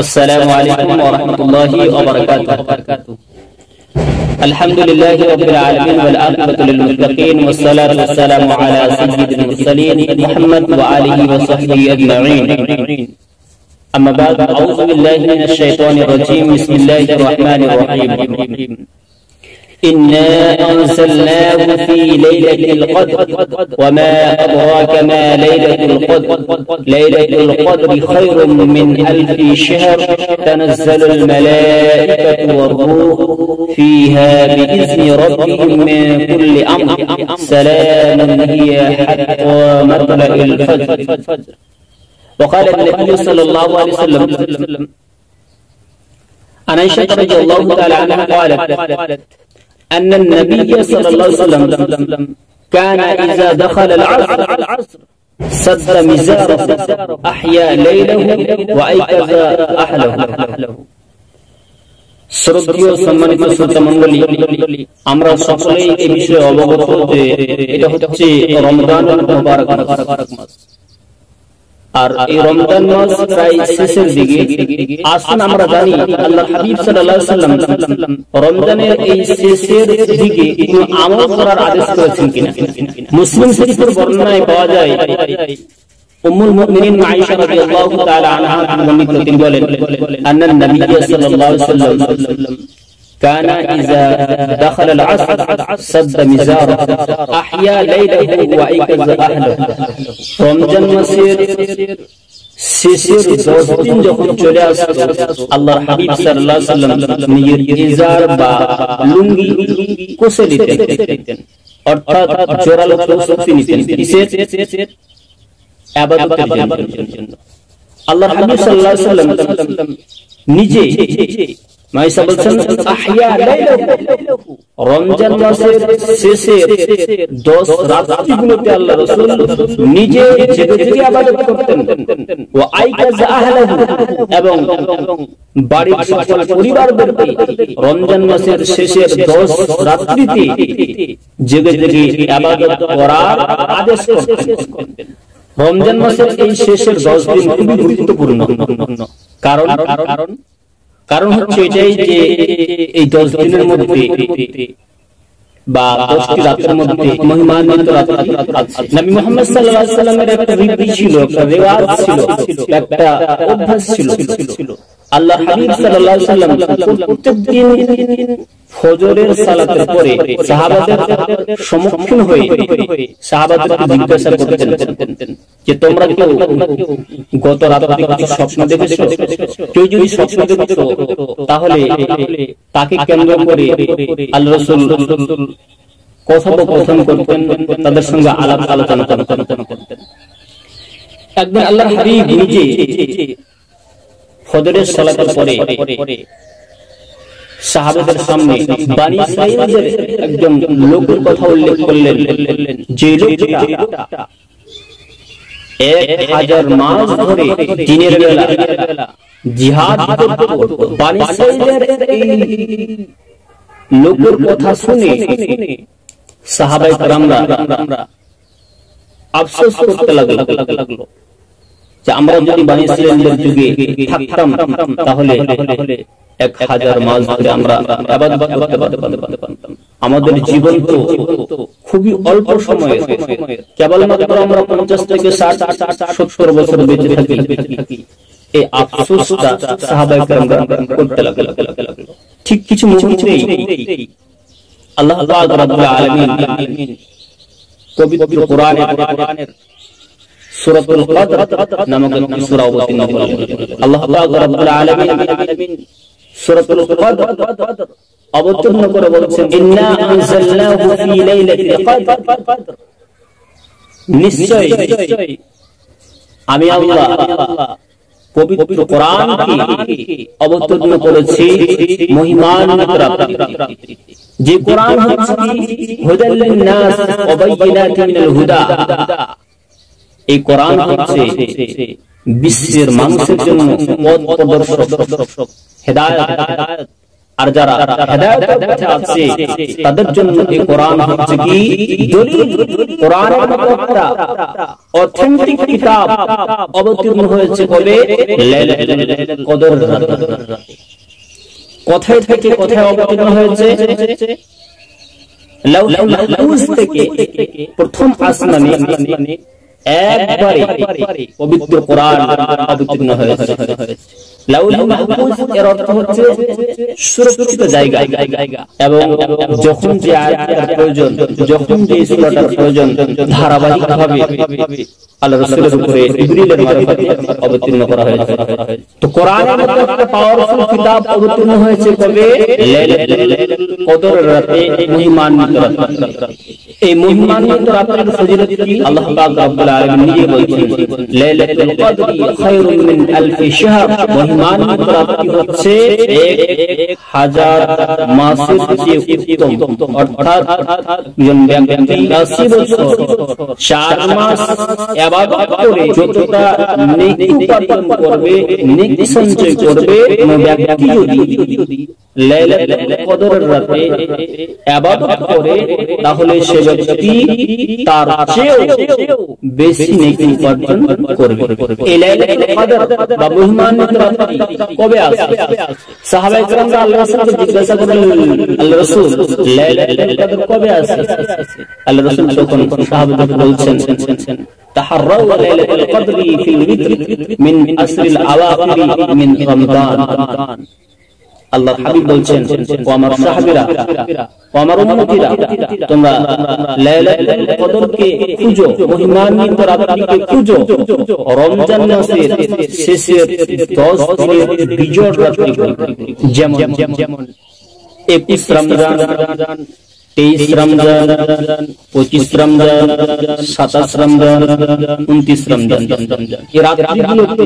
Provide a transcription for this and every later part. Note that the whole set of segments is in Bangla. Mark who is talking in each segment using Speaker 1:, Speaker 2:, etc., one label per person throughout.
Speaker 1: السلام عليكم ورحمة الله وبركاته. الحمد لله رب العالمين والعاقبة للمتقين والصلاة والسلام على سيد المرسلين محمد وآله وصحبه أجمعين. أما بعد، أعوذ بالله من الشيطان الرجيم. بسم الله الرحمن الرحيم. إنا أنزلناه في ليلة القدر وما أدراك ما ليلة القدر ليلة القدر خير من 1000 شهر تنزل الملائكة والروح فيها بإذن ربهم من كل أمر سلام هي حتى مطلع الفجر. وقال النبي صلى الله عليه وسلم عن عائشة رضي الله تعالى عنها قالت أن النبي صلى الله عليه وسلم كان إذا دخل العصر سد مزاره أحيا ليله وأيقظ أهله. শ্রদ্ধেয় সম্মানিত শ্রোতা মণ্ডলী, আমরা সকলেই এই বিষয়ে অবগত যে এটা হচ্ছে রমজানুল মুবারক মাস। আর এই রমজান মাস প্রায় শেষের দিকে। আসুন আমরা জানি আল্লাহর হাবিব সাল্লাল্লাহু আলাইহি ওয়াসাল্লাম রমজানের এই শেষের দিকে কোনো আমল করার আদেশ করেছেন কিনা। মুসলিম শরীফের বর্ণনায় পাওয়া যায়, উম্মুল মুমিনিন আয়েশা রাদিয়াল্লাহু তাআলা আনহা বর্ণিত, তিনি বলেন আন্নান নবী সাল্লাল্লাহু আলাইহি ওয়াসাল্লাম كان إذا دخل العصر سد مزاره أحيا ليله وأيقظ أهله. রমজান মাসের শেষের 10 দিন যখন চলে আসতো, আল্লাহর হাবিব সাল্লাল্লাহু আলাইহি ওয়াসাল্লাম নিজের ইজার বা লুঙ্গি কষে দিতেন, অর্থাৎ জোরালো প্রস্তুতি নিতেন কিসের? ইবাদতের জন্য। আল্লাহর হাবিব সাল্লাল্লাহু আলাইহি ওয়াসাল্লাম নিজে মাইসা বলছেন আহইয়া লাইলাহু, রমজান মাসের শেষের 10 রাতগুলোতে আল্লাহ রাসূল নিজে জেগে জেগে ইবাদত করতেন। ওয়া আইকাযা আহলাহু, এবং বাড়ির সকল পরিবারদেরকে রমজান মাসের শেষের 10 রাত্রিতে জেগে জেগে ইবাদত করার আদেশ করতেন। রমজান মাসের এই শেষের 10 দিন খুবই গুরুত্বপূর্ণ। কারণ হচ্ছে এটাই যে এই 10 দিনের মধ্যে বা 10টি রাতের মধ্যে মহিমান্বিত রাত আছে। নবী মুহাম্মদ সাল্লাল্লাহু আলাইহি ওয়াসাল্লামের একটা রীতি ছিল, একটা রিওয়াজ ছিল, একটা অভ্যাস ছিল। আল্লাহর হাবিব সাল্লাল্লাহু আলাইহি ওয়াসাল্লাম প্রত্যেকদিন ফজরের সালাতের পরে সাহাবাদের সম্মুখীন হয়ে সাহাবাদেরকে জিজ্ঞাসা করতেন যে তোমরা কি গত রাতে কিছু স্বপ্ন দেখেছো? কেউ যদি স্বপ্ন দেখেছো তাহলে তাকে কেন্দ্র করে আল্লাহর রাসূল কথোপকথন করতেন, তাদের সঙ্গে আলাপ আলোচনা করতেন। একদিন আল্লাহর হাবিব নিজে ফজরের সালাতের পরে সাহাবাদের সামনে বানী ইসরাঈলের একজন লোকের কথা উল্লেখ করলেন, যে লোকটা 1000 মাস ধরে দিনের বেলা জিহাদ করত। বানী ইসরাঈলের এই লোকের কথা শুনে সাহাবায়ে কেরামরা আফসোস করতে লাগলো যে আমরা যদি বানী ইসরাঈলের যুগে থাকতাম তাহলে 1000 মাস ধরে আমরা ইবাদত করতে পারতাম। আমাদের জীবন তো খুবই অল্প সময়ের, কেবলমাত্র আমরা 50 থেকে 60-70 বছর বেঁচে থাকি। এই আফসোসটা সাহাবায়ে কেরামরা করতে লাগলো। ঠিক কিছু মুহূর্তেই আল্লাহ পাক রব্বুল আলামিন পবিত্র কোরআনের সূরাতুল কদর নামক একটি সূরা অবতীর্ণ করলেন। আল্লাহ পাক রব্বুল আলামিন সূরাতুল কদর অবতীর্ণ করে বলেছেন ইন্না আনজালনাহু ফি লাইলাতিল কদর, নিশ্চয় আমি আল্লাহ পবিত্র কোরআনকে অবতীর্ণ করেছি মহিমান্বিত রাতে। যে কোরআন হচ্ছে হুদাল লিন-নাস ওয়া বাইয়িনাতিন মিনাল হুদা, এই কোরআন হচ্ছে বিশ্বের মানুষের জন্য পথ প্রদর্শক, হেদায়েত আর যারা হেদায়েতের পথে আছে তাদের জন্য এই কোরআন হচ্ছে কি দলিল। কোরআনের মতো একটা অথেন্টিক কিতাব অবতীর্ণ হয়েছে কবে? লাইলাতুল কদরের রাতে। কোথায় থেকে কোথায় অবতীর্ণ হয়েছে? লাউহুল মাহফুজ থেকে প্রথম আসমানে একবারে পবিত্র কোরআন অবতীর্ণ হয়েছে। লাউহুল মাহফুজ এর অর্থ হচ্ছে সুরক্ষিত জায়গা, এবং যখন যে আয়াতের প্রয়োজন, যখন যে সূরাটার প্রয়োজন, ধারাবাহিকভাবে আল্লাহর রাসূলের উপরে জিবরিলের মারফতে অবতীর্ণ করা হয়েছে। তো কোরআনের মতো একটা পাওয়ারফুল কিতাব অবতীর্ণ হয়েছে কবে? লাইলাতুল কদরের রাতে, মহিমান্বিত রাতে। এই মহিমান্বিত রাতের ফজিলত কি? আল্লাহ পাক রব্বুল আলামিন নিজে বলছেন, লাইলাতুল কদরি খায়রুম মিন আলফি শাহর। মহিমান্বিত রাতটি হচ্ছে 1000 মাসের চেয়ে উত্তম। অর্থাৎ একজন ব্যক্তি 80 বছর 4 মাস ইবাদত করে যতটা নেকি উপার্জন করবে, নেকি সঞ্চয় করবে, কোন ব্যক্তি যদি লাইলাতুল কদরের রাতে ইবাদত করে তাহলে সে ব্যক্তি তার চেয়েও বেশি নেকি উপার্জন করবে। এই লাইলাতুল কদর বা মহিমান্বিত রাতটি কবে আসে? সাহাবায়ে কেরামরা আল্লাহর রাসূলকে জিজ্ঞাসা করলেন, আল্লাহর রাসূল লাইলাতুল কদর কবে আসে? আল্লাহর রাসূল তখন সাহাবাদের বলছেন, তাহাররাউ লাইলাতুল কদরি ফিল উইতর মিন আসরিল আওয়াখির মিন রমাদান। আল্লাহর হাবিব বলছেন, ও আমার সাহাবীরা, ও আমার উম্মতিরা, তোমরা লাইলাতুল কদরকে খুঁজো, মহিমান্বিত রাতটিকে খুঁজো রমজান মাসের শেষের 10 দিনের বিজয় রাতটি। যেমন 21 রমজান, 23 রমজান, 25 রমজান, 27 রমজান, 29 রমজান। এই রাতগুলোতে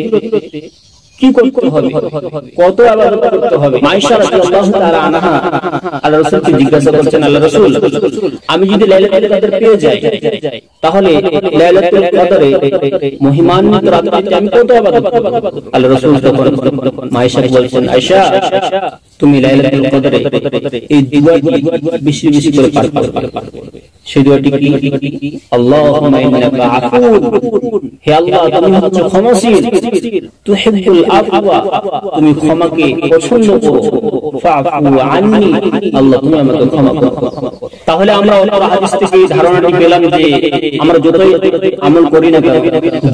Speaker 1: কি করতে হবে? কত ইবাদত করতে হবে? মাইশা রাদিয়াল্লাহু তাআলা আনহা আল্লাহর রাসূলকে জিজ্ঞাসা করছেন, আল্লাহর রাসূল, আমি যদি লাইলাতুল কদর পেয়ে যাই তাহলে লাইলাতুল কদরে মহিমান্বিত রাতটিতে আমি কত ইবাদত করব? আল্লাহর রাসূল তখন মাইশাকে বলছেন, আয়েশা, তুমি লাইলাতুল কদরে এই দুয়াটি বেশি বেশি করে পাঠ করবে। সেই দুয়াটি কি? আল্লাহুম্মা ইন্নাকা আফুউন, হে আল্লাহ তুমি হচ্ছে ক্ষমাশীল, তুহিব্বুল আফওয়া, তুমি ক্ষমাকে পছন্দ করো, ফাফু আন্নি, আল্লাহ তুমি আমাকে ক্ষমা করো। তাহলে আমরা অন্য হাদিস থেকে এই ধারণাটি পেলাম যে আমরা যতই আমল করি না কেন,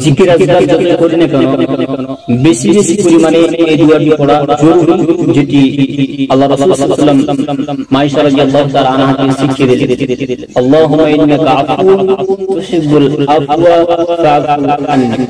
Speaker 1: জিকির আজকার যতই করি না কেন, বেশি বেশি পরিমাণে এই দুয়াটি পড়া জরুরি, যেটি আল্লাহ রাসূল সাল্লাল্লাহু আলাইহি ওয়াসাল্লাম মাইশা রাদিয়াল্লাহু তাআলা আনহাকে শিখিয়ে দিলেন, আল্লাহুম্মা ইন্নাকা আফুউন তুহিব্বুল আফওয়া ফাফু আন্নি।